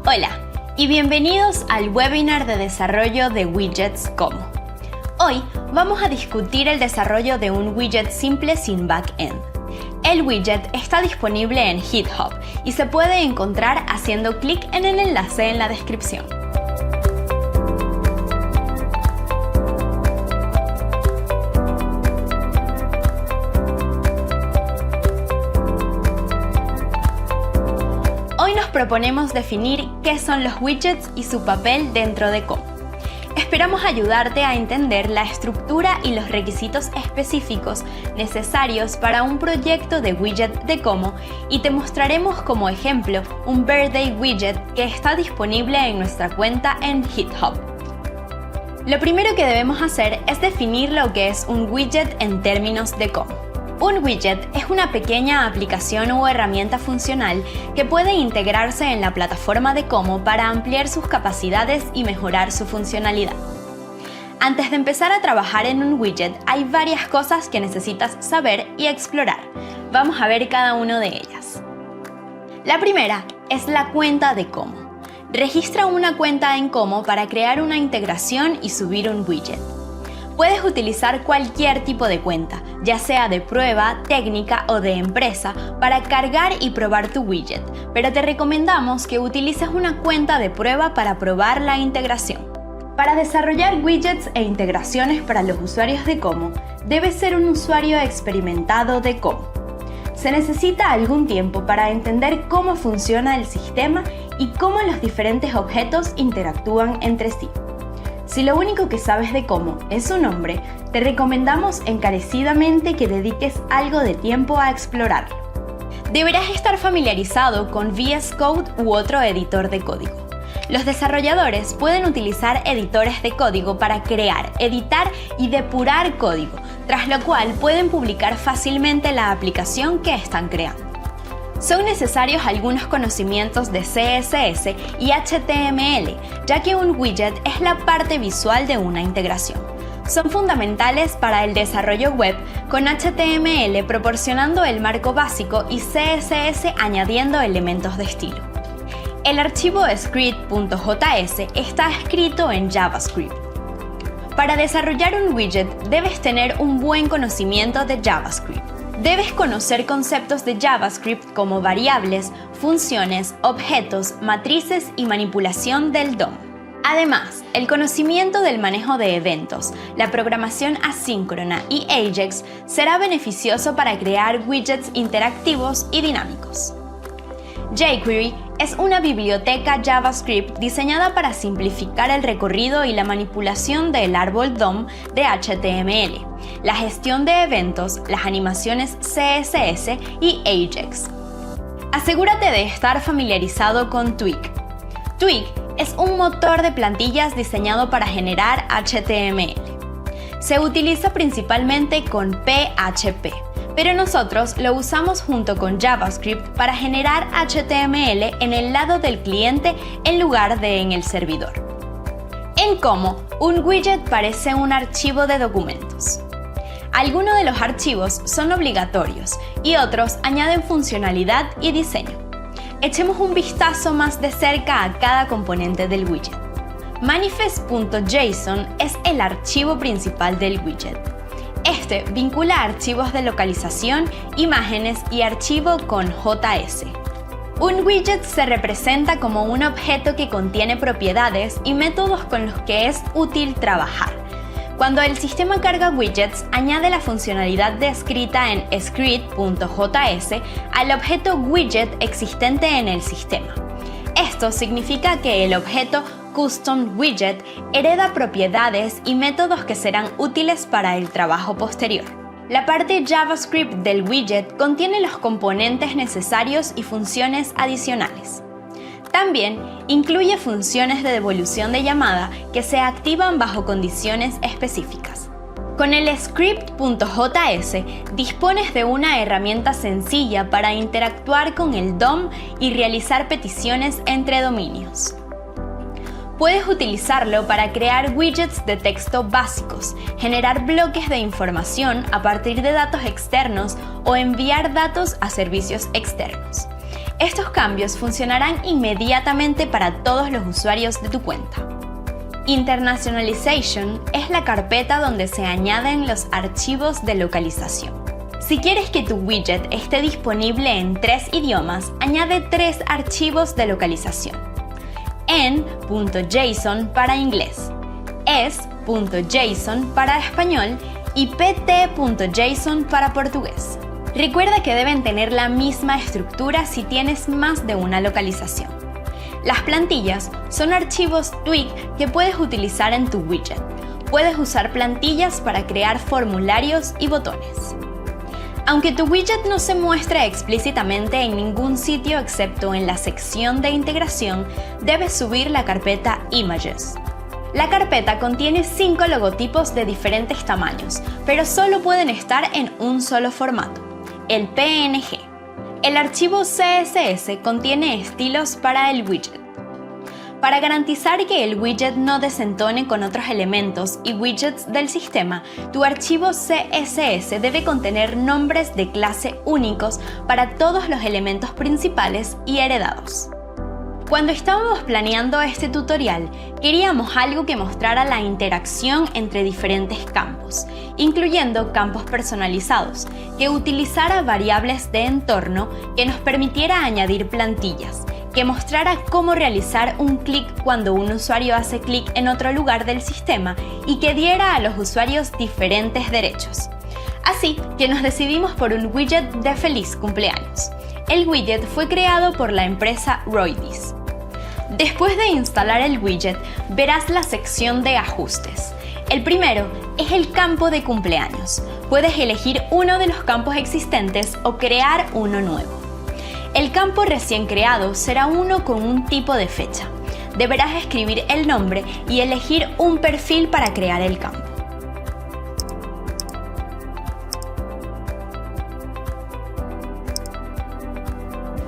Hola y bienvenidos al webinar de desarrollo de widgets Como. Hoy vamos a discutir el desarrollo de un widget simple sin backend. El widget está disponible en GitHub y se puede encontrar haciendo clic en el enlace en la descripción. Hoy nos proponemos definir qué son los widgets y su papel dentro de Como. Esperamos ayudarte a entender la estructura y los requisitos específicos necesarios para un proyecto de widget de Como y te mostraremos como ejemplo un birthday widget que está disponible en nuestra cuenta en GitHub. Lo primero que debemos hacer es definir lo que es un widget en términos de Como. Un widget es una pequeña aplicación o herramienta funcional que puede integrarse en la plataforma de Como para ampliar sus capacidades y mejorar su funcionalidad. Antes de empezar a trabajar en un widget, hay varias cosas que necesitas saber y explorar. Vamos a ver cada una de ellas. La primera es la cuenta de Como. Registra una cuenta en Como para crear una integración y subir un widget. Puedes utilizar cualquier tipo de cuenta, ya sea de prueba, técnica o de empresa, para cargar y probar tu widget, pero te recomendamos que utilices una cuenta de prueba para probar la integración. Para desarrollar widgets e integraciones para los usuarios de Como, debes ser un usuario experimentado de Como. Se necesita algún tiempo para entender cómo funciona el sistema y cómo los diferentes objetos interactúan entre sí. Si lo único que sabes de Como es su nombre, te recomendamos encarecidamente que dediques algo de tiempo a explorarlo. Deberás estar familiarizado con VS Code u otro editor de código. Los desarrolladores pueden utilizar editores de código para crear, editar y depurar código, tras lo cual pueden publicar fácilmente la aplicación que están creando. Son necesarios algunos conocimientos de CSS y HTML, ya que un widget es la parte visual de una integración. Son fundamentales para el desarrollo web, con HTML proporcionando el marco básico y CSS añadiendo elementos de estilo. El archivo script.js está escrito en JavaScript. Para desarrollar un widget debes tener un buen conocimiento de JavaScript. Debes conocer conceptos de JavaScript como variables, funciones, objetos, matrices y manipulación del DOM. Además, el conocimiento del manejo de eventos, la programación asíncrona y Ajax será beneficioso para crear widgets interactivos y dinámicos. jQuery es una biblioteca JavaScript diseñada para simplificar el recorrido y la manipulación del árbol DOM de HTML, la gestión de eventos, las animaciones CSS y Ajax. Asegúrate de estar familiarizado con Twig. Twig es un motor de plantillas diseñado para generar HTML. Se utiliza principalmente con PHP, pero nosotros lo usamos junto con JavaScript para generar HTML en el lado del cliente en lugar de en el servidor. En Como, un widget parece un archivo de documentos. Algunos de los archivos son obligatorios y otros añaden funcionalidad y diseño. Echemos un vistazo más de cerca a cada componente del widget. Manifest.json es el archivo principal del widget. Este vincula archivos de localización, imágenes y archivo con JS. Un widget se representa como un objeto que contiene propiedades y métodos con los que es útil trabajar. Cuando el sistema carga widgets, añade la funcionalidad descrita en script.js al objeto widget existente en el sistema. Esto significa que el objeto Custom Widget hereda propiedades y métodos que serán útiles para el trabajo posterior. La parte JavaScript del widget contiene los componentes necesarios y funciones adicionales. También incluye funciones de devolución de llamada que se activan bajo condiciones específicas. Con el script.js dispones de una herramienta sencilla para interactuar con el DOM y realizar peticiones entre dominios. Puedes utilizarlo para crear widgets de texto básicos, generar bloques de información a partir de datos externos o enviar datos a servicios externos. Estos cambios funcionarán inmediatamente para todos los usuarios de tu cuenta. Internationalization es la carpeta donde se añaden los archivos de localización. Si quieres que tu widget esté disponible en 3 idiomas, añade 3 archivos de localización. n.json para inglés, s.json para español y pt.json para portugués. Recuerda que deben tener la misma estructura si tienes más de una localización. Las plantillas son archivos Twig que puedes utilizar en tu widget. Puedes usar plantillas para crear formularios y botones. Aunque tu widget no se muestre explícitamente en ningún sitio excepto en la sección de integración, debes subir la carpeta Images. La carpeta contiene 5 logotipos de diferentes tamaños, pero solo pueden estar en un solo formato, el PNG. El archivo CSS contiene estilos para el widget. Para garantizar que el widget no desentone con otros elementos y widgets del sistema, tu archivo CSS debe contener nombres de clase únicos para todos los elementos principales y heredados. Cuando estábamos planeando este tutorial, queríamos algo que mostrara la interacción entre diferentes campos, incluyendo campos personalizados, que utilizara variables de entorno, que nos permitiera añadir plantillas, que mostrara cómo realizar un clic cuando un usuario hace clic en otro lugar del sistema y que diera a los usuarios diferentes derechos. Así que nos decidimos por un widget de feliz cumpleaños. El widget fue creado por la empresa Roidies. Después de instalar el widget, verás la sección de ajustes. El primero es el campo de cumpleaños. Puedes elegir uno de los campos existentes o crear uno nuevo. El campo recién creado será uno con un tipo de fecha. Deberás escribir el nombre y elegir un perfil para crear el campo.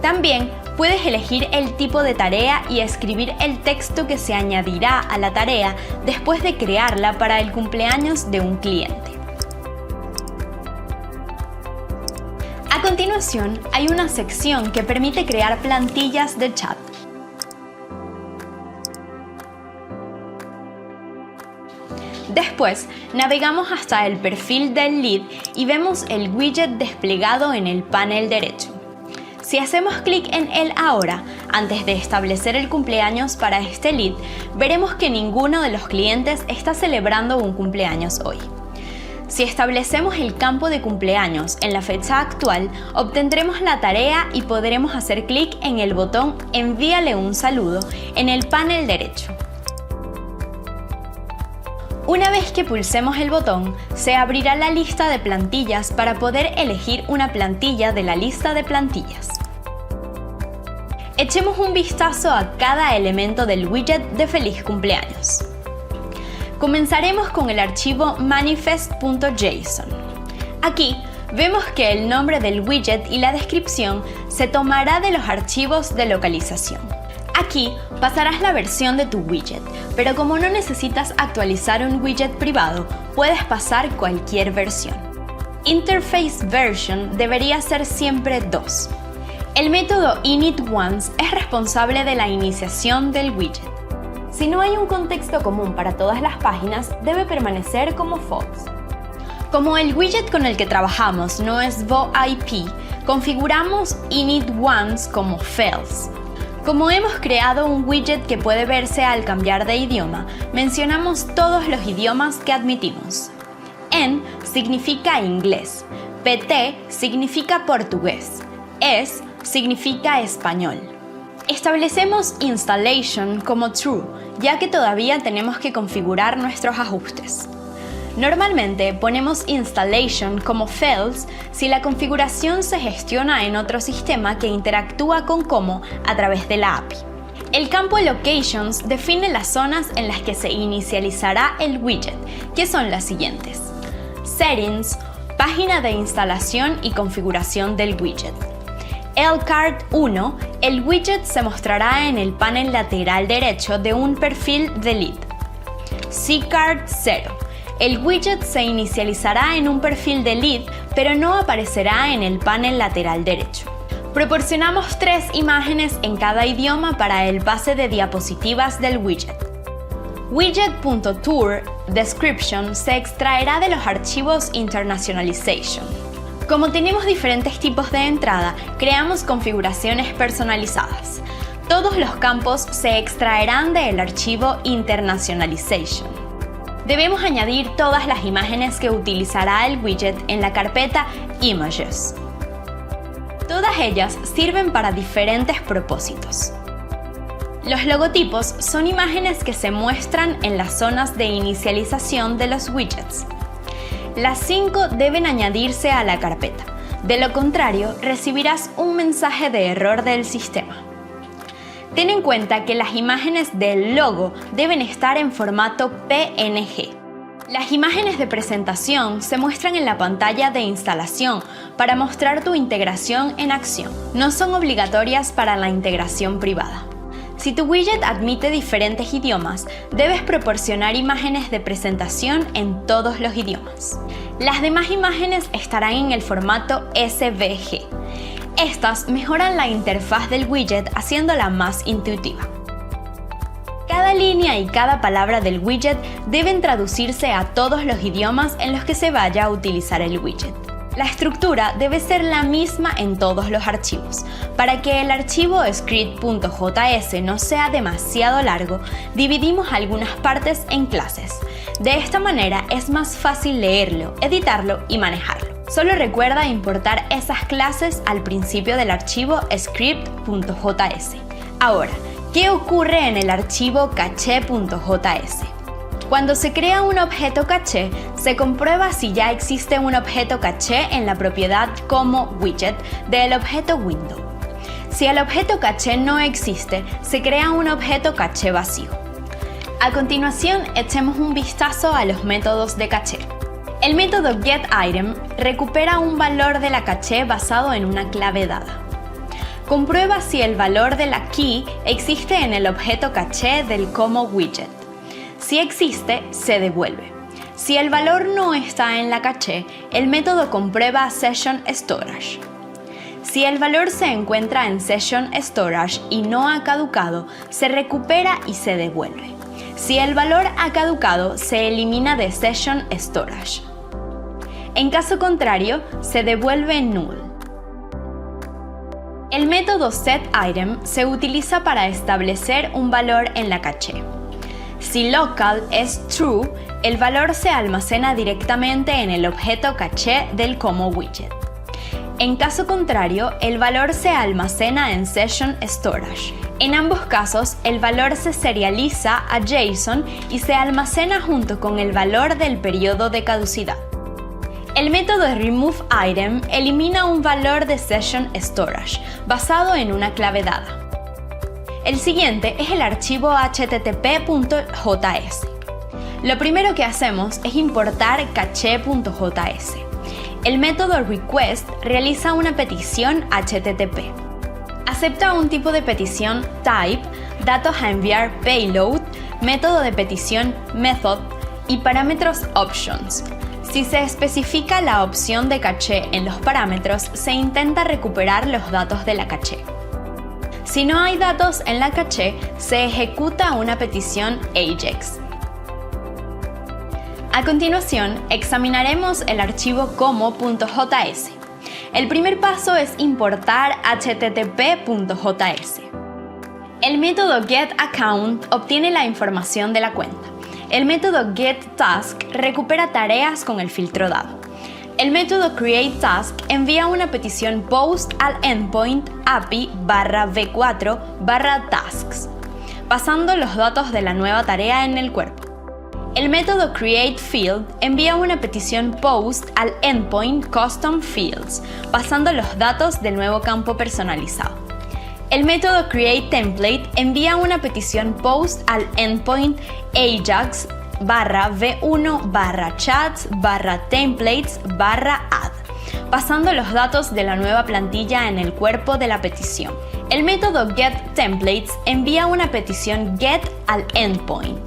También puedes elegir el tipo de tarea y escribir el texto que se añadirá a la tarea después de crearla para el cumpleaños de un cliente. A continuación, hay una sección que permite crear plantillas de chat. Después, navegamos hasta el perfil del lead y vemos el widget desplegado en el panel derecho. Si hacemos clic en él ahora, antes de establecer el cumpleaños para este lead, veremos que ninguno de los clientes está celebrando un cumpleaños hoy. Si establecemos el campo de cumpleaños en la fecha actual, obtendremos la tarea y podremos hacer clic en el botón Envíale un saludo en el panel derecho. Una vez que pulsemos el botón, se abrirá la lista de plantillas para poder elegir una plantilla de la lista de plantillas. Echemos un vistazo a cada elemento del widget de feliz cumpleaños. Comenzaremos con el archivo manifest.json. Aquí vemos que el nombre del widget y la descripción se tomará de los archivos de localización. Aquí pasarás la versión de tu widget, pero como no necesitas actualizar un widget privado, puedes pasar cualquier versión. Interface version debería ser siempre 2. El método initOnce es responsable de la iniciación del widget. Si no hay un contexto común para todas las páginas, debe permanecer como false. Como el widget con el que trabajamos no es VoIP, configuramos initOnce como false. Como hemos creado un widget que puede verse al cambiar de idioma, mencionamos todos los idiomas que admitimos. En significa inglés, PT significa portugués, ES significa español. Establecemos installation como true, ya que todavía tenemos que configurar nuestros ajustes. Normalmente ponemos installation como false si la configuración se gestiona en otro sistema que interactúa con Como a través de la API. El campo locations define las zonas en las que se inicializará el widget, que son las siguientes: settings, página de instalación y configuración del widget. LCard 1, el widget se mostrará en el panel lateral derecho de un perfil de lead. CCard 0. El widget se inicializará en un perfil de lead, pero no aparecerá en el panel lateral derecho. Proporcionamos 3 imágenes en cada idioma para el pase de diapositivas del widget. Widget.tour description se extraerá de los archivos internationalization. Como tenemos diferentes tipos de entrada, creamos configuraciones personalizadas. Todos los campos se extraerán del archivo internationalization. Debemos añadir todas las imágenes que utilizará el widget en la carpeta Images. Todas ellas sirven para diferentes propósitos. Los logotipos son imágenes que se muestran en las zonas de inicialización de los widgets. Las 5 deben añadirse a la carpeta. De lo contrario, recibirás un mensaje de error del sistema. Ten en cuenta que las imágenes del logo deben estar en formato PNG. Las imágenes de presentación se muestran en la pantalla de instalación para mostrar tu integración en acción. No son obligatorias para la integración privada. Si tu widget admite diferentes idiomas, debes proporcionar imágenes de presentación en todos los idiomas. Las demás imágenes estarán en el formato SVG. Estas mejoran la interfaz del widget haciéndola más intuitiva. Cada línea y cada palabra del widget deben traducirse a todos los idiomas en los que se vaya a utilizar el widget. La estructura debe ser la misma en todos los archivos. Para que el archivo script.js no sea demasiado largo, dividimos algunas partes en clases. De esta manera es más fácil leerlo, editarlo y manejarlo. Solo recuerda importar esas clases al principio del archivo script.js. Ahora, ¿qué ocurre en el archivo caché.js? Cuando se crea un objeto caché, se comprueba si ya existe un objeto caché en la propiedad como widget del objeto window. Si el objeto caché no existe, se crea un objeto caché vacío. A continuación, echemos un vistazo a los métodos de caché. El método getItem recupera un valor de la caché basado en una clave dada. Comprueba si el valor de la key existe en el objeto caché del como widget. Si existe, se devuelve. Si el valor no está en la caché, el método comprueba Session Storage. Si el valor se encuentra en Session Storage y no ha caducado, se recupera y se devuelve. Si el valor ha caducado, se elimina de Session Storage. En caso contrario, se devuelve null. El método setItem se utiliza para establecer un valor en la caché. Si local es true, el valor se almacena directamente en el objeto caché del como widget. En caso contrario, el valor se almacena en Session Storage. En ambos casos, el valor se serializa a JSON y se almacena junto con el valor del periodo de caducidad. El método removeItem elimina un valor de Session Storage basado en una clave dada. El siguiente es el archivo http.js. Lo primero que hacemos es importar caché.js. El método request realiza una petición HTTP. Acepta un tipo de petición type, datos a enviar payload, método de petición method y parámetros options. Si se especifica la opción de caché en los parámetros, se intenta recuperar los datos de la caché. Si no hay datos en la caché, se ejecuta una petición AJAX. A continuación, examinaremos el archivo como.js. El primer paso es importar http.js. El método getAccount obtiene la información de la cuenta. El método getTask recupera tareas con el filtro dado. El método createTask envía una petición POST al endpoint API/v4/tasks, pasando los datos de la nueva tarea en el cuerpo. El método createField envía una petición POST al endpoint customFields, pasando los datos del nuevo campo personalizado. El método createTemplate envía una petición POST al endpoint ajax/v1/chats/templates/add, pasando los datos de la nueva plantilla en el cuerpo de la petición. El método getTemplates envía una petición get al endpoint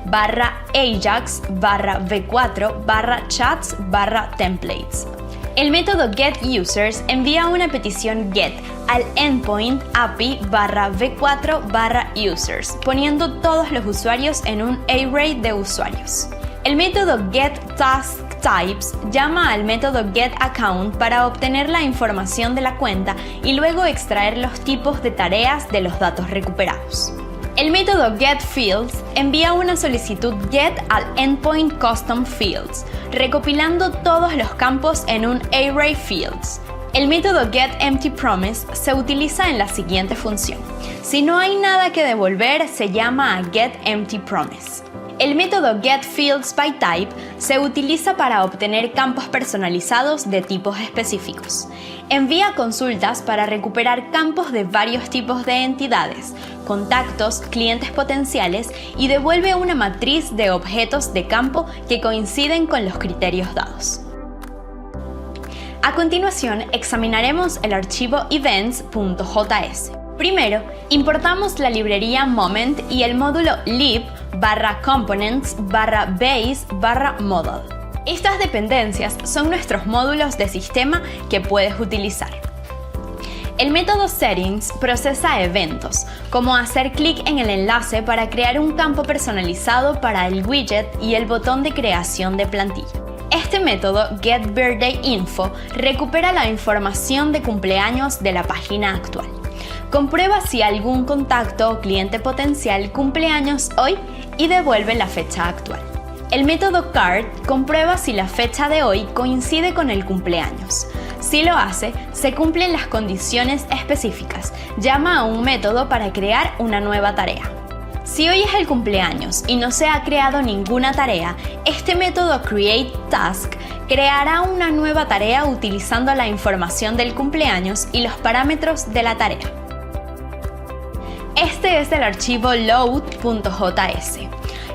/ajax/v4/chats/templates. El método getUsers envía una petición get al endpoint API/v4/users, poniendo todos los usuarios en un array de usuarios. El método getTaskTypes llama al método getAccount para obtener la información de la cuenta y luego extraer los tipos de tareas de los datos recuperados. El método getFields envía una solicitud get al endpoint customFields, recopilando todos los campos en un array fields. El método getEmptyPromise se utiliza en la siguiente función. Si no hay nada que devolver, se llama a getEmptyPromise. El método getFieldsByType se utiliza para obtener campos personalizados de tipos específicos. Envía consultas para recuperar campos de varios tipos de entidades, contactos, clientes potenciales y devuelve una matriz de objetos de campo que coinciden con los criterios dados. A continuación, examinaremos el archivo events.js. Primero, importamos la librería Moment y el módulo lib/components/base/model. Estas dependencias son nuestros módulos de sistema que puedes utilizar. El método settings procesa eventos, como hacer clic en el enlace para crear un campo personalizado para el widget y el botón de creación de plantilla. Este método getBirthdayInfo recupera la información de cumpleaños de la página actual. Comprueba si algún contacto o cliente potencial cumple años hoy y devuelve la fecha actual. El método card comprueba si la fecha de hoy coincide con el cumpleaños. Si lo hace, se cumplen las condiciones específicas. Llama a un método para crear una nueva tarea. Si hoy es el cumpleaños y no se ha creado ninguna tarea, este método createTask creará una nueva tarea utilizando la información del cumpleaños y los parámetros de la tarea. Este es el archivo load.js.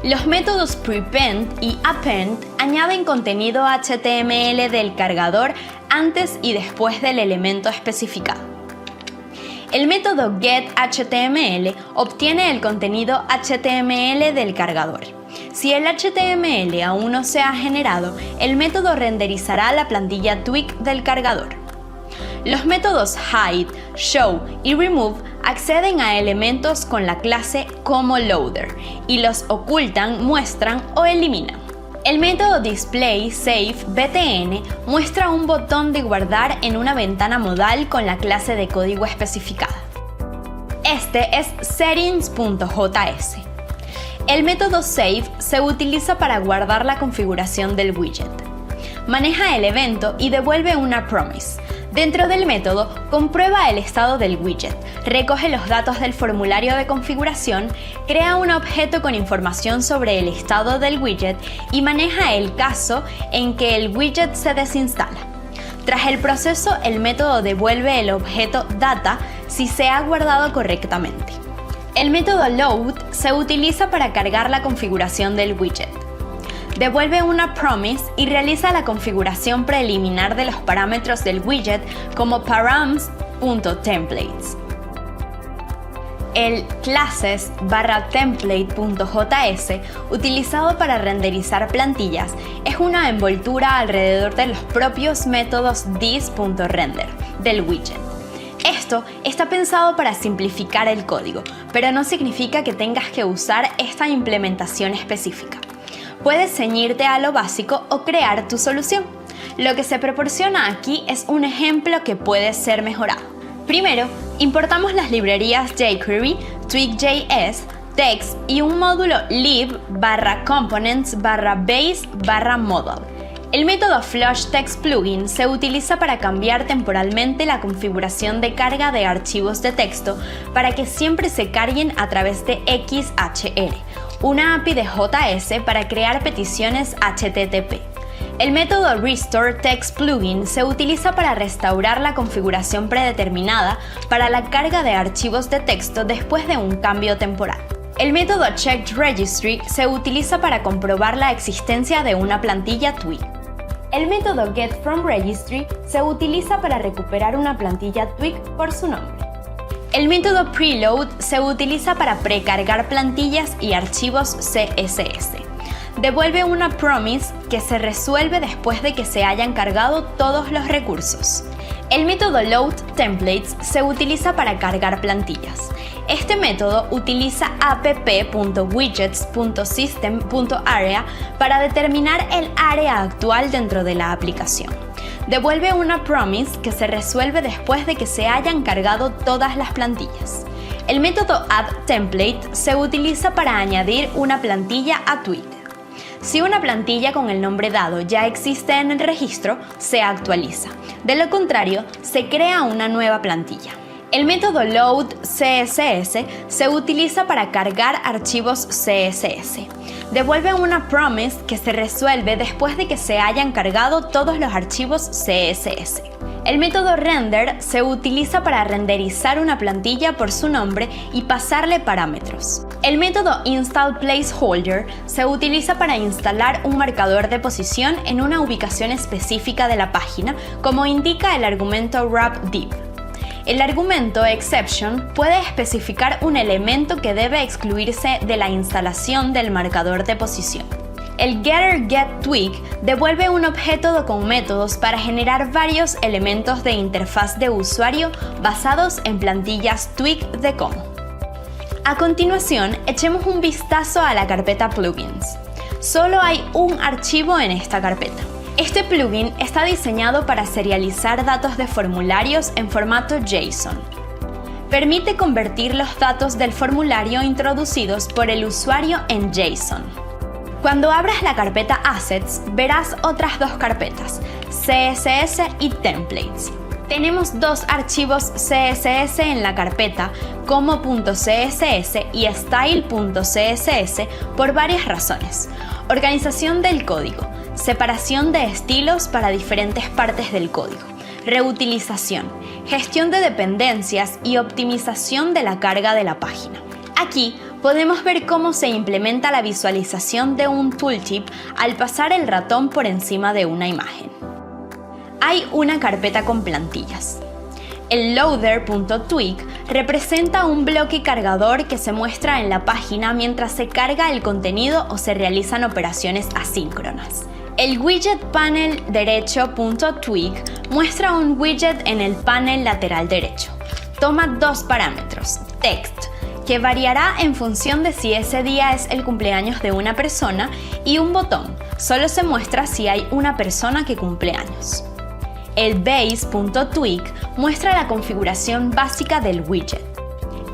Los métodos prepend y append añaden contenido HTML del cargador antes y después del elemento especificado. El método getHTML obtiene el contenido HTML del cargador. Si el HTML aún no se ha generado, el método renderizará la plantilla Twig del cargador. Los métodos hide, show y remove acceden a elementos con la clase como loader y los ocultan, muestran o eliminan. El método displaySaveBtn muestra un botón de guardar en una ventana modal con la clase de código especificada. Este es settings.js. El método save se utiliza para guardar la configuración del widget. Maneja el evento y devuelve una promise. Dentro del método, comprueba el estado del widget, recoge los datos del formulario de configuración, crea un objeto con información sobre el estado del widget y maneja el caso en que el widget se desinstala. Tras el proceso, el método devuelve el objeto data si se ha guardado correctamente. El método load se utiliza para cargar la configuración del widget. Devuelve una promise y realiza la configuración preliminar de los parámetros del widget como params.templates. El classes/template.js, utilizado para renderizar plantillas, es una envoltura alrededor de los propios métodos this.render del widget. Esto está pensado para simplificar el código, pero no significa que tengas que usar esta implementación específica. Puedes ceñirte a lo básico o crear tu solución. Lo que se proporciona aquí es un ejemplo que puede ser mejorado. Primero, importamos las librerías jQuery, Twig.js, Text y un módulo lib/components/base/model. El método flushTextPlugin se utiliza para cambiar temporalmente la configuración de carga de archivos de texto para que siempre se carguen a través de XHR, una API de JS para crear peticiones HTTP. El método RestoreTextPlugin se utiliza para restaurar la configuración predeterminada para la carga de archivos de texto después de un cambio temporal. El método CheckedRegistry se utiliza para comprobar la existencia de una plantilla Twig. El método getFromRegistry se utiliza para recuperar una plantilla Twig por su nombre. El método preload se utiliza para precargar plantillas y archivos CSS. devuelve una promise que se resuelve después de que se hayan cargado todos los recursos. El método loadTemplates se utiliza para cargar plantillas. Este método utiliza app.widgets.system.area para determinar el área actual dentro de la aplicación. Devuelve una promise que se resuelve después de que se hayan cargado todas las plantillas. El método addTemplate se utiliza para añadir una plantilla a Twig. Si una plantilla con el nombre dado ya existe en el registro, se actualiza. De lo contrario, se crea una nueva plantilla. El método loadCSS se utiliza para cargar archivos CSS. Devuelve una promise que se resuelve después de que se hayan cargado todos los archivos CSS. El método render se utiliza para renderizar una plantilla por su nombre y pasarle parámetros. El método installPlaceholder se utiliza para instalar un marcador de posición en una ubicación específica de la página, como indica el argumento wrapDiv. El argumento exception puede especificar un elemento que debe excluirse de la instalación del marcador de posición. El getterGetTwig devuelve un objeto con métodos para generar varios elementos de interfaz de usuario basados en plantillas Twig de Com. A continuación, echemos un vistazo a la carpeta Plugins. Solo hay un archivo en esta carpeta. Este plugin está diseñado para serializar datos de formularios en formato JSON. Permite convertir los datos del formulario introducidos por el usuario en JSON. Cuando abras la carpeta Assets, verás otras dos carpetas, CSS y Templates. Tenemos dos archivos CSS en la carpeta, como.css y style.css, por varias razones. Organización del código, separación de estilos para diferentes partes del código, reutilización, gestión de dependencias y optimización de la carga de la página. Aquí podemos ver cómo se implementa la visualización de un tooltip al pasar el ratón por encima de una imagen. Hay una carpeta con plantillas. El loader.twig representa un bloque cargador que se muestra en la página mientras se carga el contenido o se realizan operaciones asíncronas. El widget panel derecho.twig muestra un widget en el panel lateral derecho. Toma dos parámetros, text, que variará en función de si ese día es el cumpleaños de una persona, y un botón, solo se muestra si hay una persona que cumple años. El base.twig muestra la configuración básica del widget.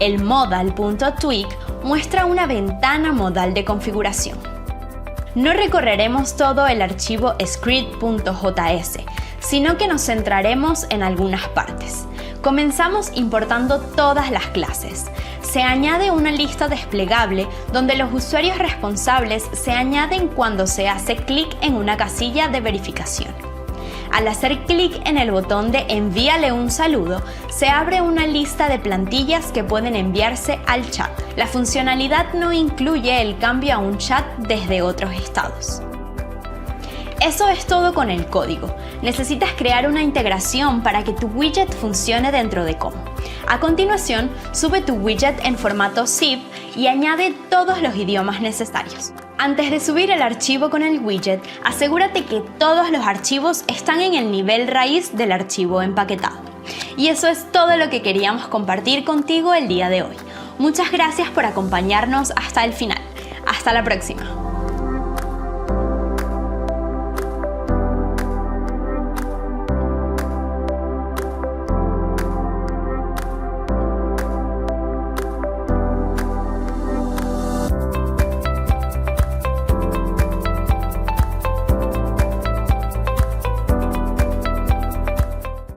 El modal.twig muestra una ventana modal de configuración. No recorreremos todo el archivo script.js, sino que nos centraremos en algunas partes. Comenzamos importando todas las clases. Se añade una lista desplegable donde los usuarios responsables se añaden cuando se hace clic en una casilla de verificación. Al hacer clic en el botón de Envíale un saludo, se abre una lista de plantillas que pueden enviarse al chat. La funcionalidad no incluye el cambio a un chat desde otros estados. Eso es todo con el código. Necesitas crear una integración para que tu widget funcione dentro de Com. A continuación, sube tu widget en formato zip y añade todos los idiomas necesarios. Antes de subir el archivo con el widget, asegúrate que todos los archivos están en el nivel raíz del archivo empaquetado. Y eso es todo lo que queríamos compartir contigo el día de hoy. Muchas gracias por acompañarnos hasta el final. Hasta la próxima.